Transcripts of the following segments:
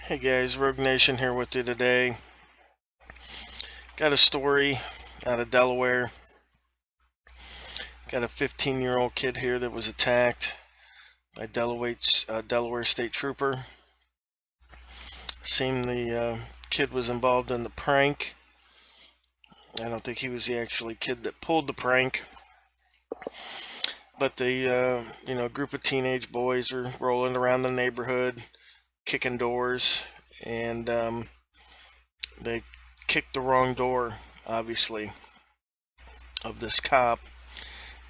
Hey guys, Rogue Nation here with you today. Got a story out of Delaware. Got a 15-year-old kid here that was attacked by Delaware State Trooper. Seemed the kid was involved in the prank. I don't think he was the actual kid that pulled the prank. But the group of teenage boys were rolling around the neighborhood, kicking doors, and they kicked the wrong door, obviously, of this cop.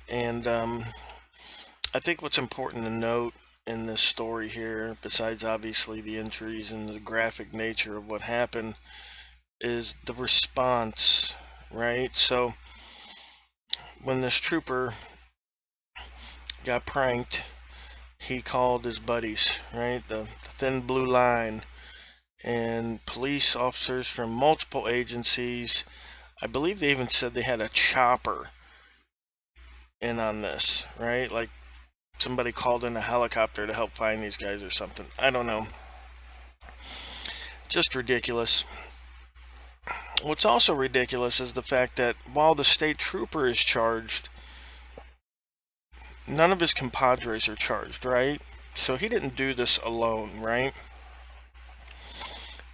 And I think what's important to note in this story here, besides obviously the injuries and the graphic nature of what happened, is the response, right? So when this trooper got pranked, he called his buddies, right? The thin blue line, and police officers from multiple agencies. I believe they even said they had a chopper in on this, right? Like somebody called in a helicopter to help find these guys or something. I don't know. Just ridiculous. What's also ridiculous is the fact that while the state trooper is charged, none of his compadres are charged, right? So he didn't do this alone, right?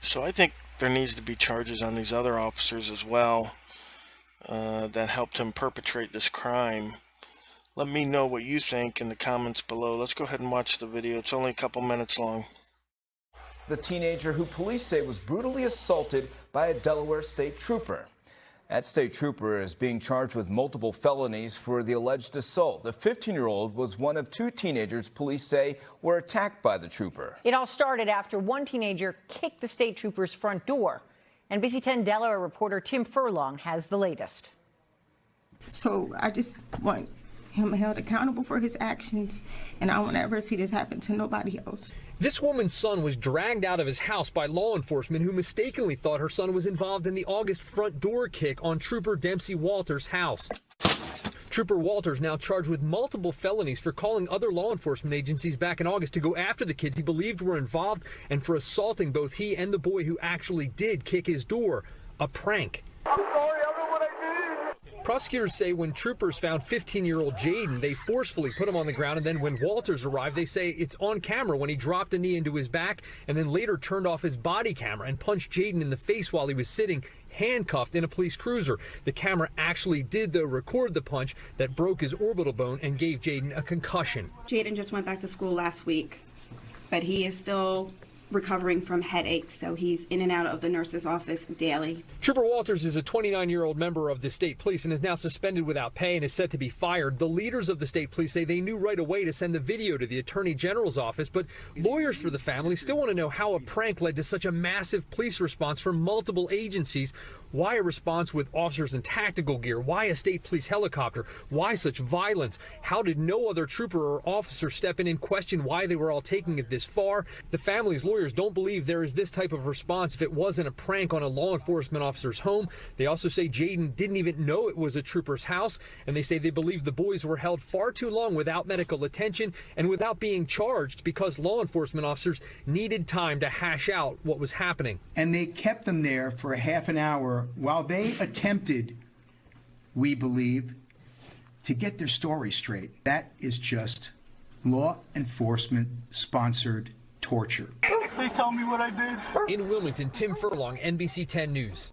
So I think there needs to be charges on these other officers as well that helped him perpetrate this crime. Let me know what you think in the comments below. Let's go ahead and watch the video. It's only a couple minutes long. The teenager who police say was brutally assaulted by a Delaware state trooper. That state trooper is being charged with multiple felonies for the alleged assault. The 15-year-old was one of two teenagers police say were attacked by the trooper. It all started after one teenager kicked the state trooper's front door. NBC 10 Delaware reporter Tim Furlong has the latest. So I just want him held accountable for his actions, and I won't ever see this happen to nobody else. This woman's son was dragged out of his house by law enforcement who mistakenly thought her son was involved in the August front door kick on Trooper Dempsey Walters' house. Trooper Walters now charged with multiple felonies for calling other law enforcement agencies back in August to go after the kids he believed were involved and for assaulting both he and the boy who actually did kick his door. A prank. I'm sorry, I know what I did. Prosecutors say when troopers found 15-year-old Jaden, they forcefully put him on the ground, and then when Walters arrived, they say it's on camera when he dropped a knee into his back and then later turned off his body camera and punched Jaden in the face while he was sitting handcuffed in a police cruiser. The camera actually did, though, record the punch that broke his orbital bone and gave Jaden a concussion. Jaden just went back to school last week, but he is still recovering from headaches, so he's in and out of the nurse's office daily. Trooper Walters is a 29-year-old member of the state police and is now suspended without pay and is set to be fired. The leaders of the state police say they knew right away to send the video to the Attorney General's office, but lawyers for the family still want to know how a prank led to such a massive police response from multiple agencies. Why a response with officers in tactical gear? Why a state police helicopter? Why such violence? How did no other trooper or officer step in and question why they were all taking it this far? The family's lawyers don't believe there is this type of response if it wasn't a prank on a law enforcement officer's home. They also say Jaden didn't even know it was a trooper's house, and they say they believe the boys were held far too long without medical attention and without being charged because law enforcement officers needed time to hash out what was happening. And they kept them there for a half an hour while they attempted, we believe, to get their story straight. That is just law enforcement sponsored torture. Please tell me what I did. In Wilmington, Tim Furlong, NBC 10 News.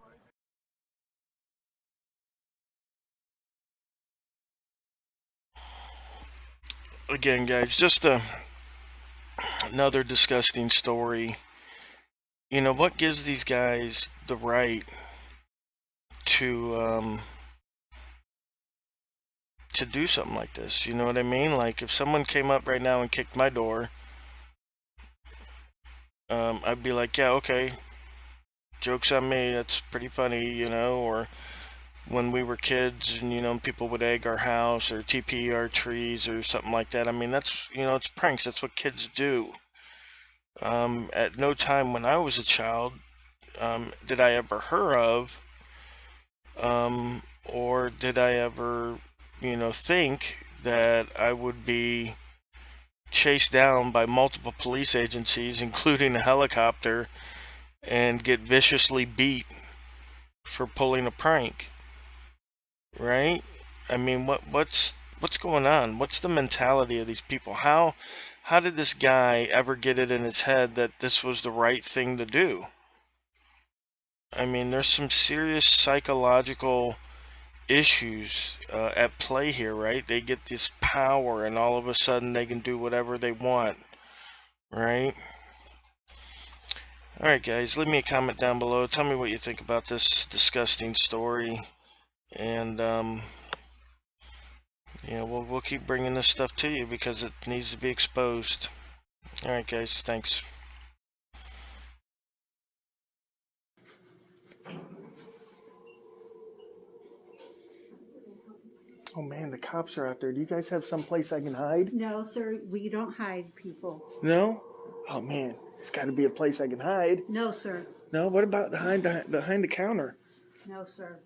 Again, guys, just another disgusting story. You know, what gives these guys the right to do something like this? You know what I mean? Like, if someone came up right now and kicked my door, I'd be like, yeah, okay, joke's on me, that's pretty funny, you know. Or when we were kids and, you know, people would egg our house or TP our trees or something like that. I mean, that's, you know, it's pranks. That's what kids do. At no time when I was a child did I ever hear of or did I ever, you know, think that I would be chased down by multiple police agencies, including a helicopter, and get viciously beat for pulling a prank, right? I mean, what's going on? What's the mentality of these people? How did this guy ever get it in his head that this was the right thing to do? I mean, there's some serious psychological issues at play here, right? They get this power, and all of a sudden they can do whatever they want, right? All right, guys, leave me a comment down below. Tell me what you think about this disgusting story, and yeah, we'll keep bringing this stuff to you because it needs to be exposed. All right, guys, thanks. Oh man, the cops are out there. Do you guys have some place I can hide? No, sir, we don't hide people. No? Oh man, there's got to be a place I can hide. No, sir. No? What about behind the counter? No, sir.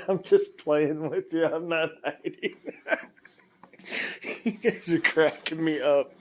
I'm just playing with you. I'm not hiding. You guys are cracking me up.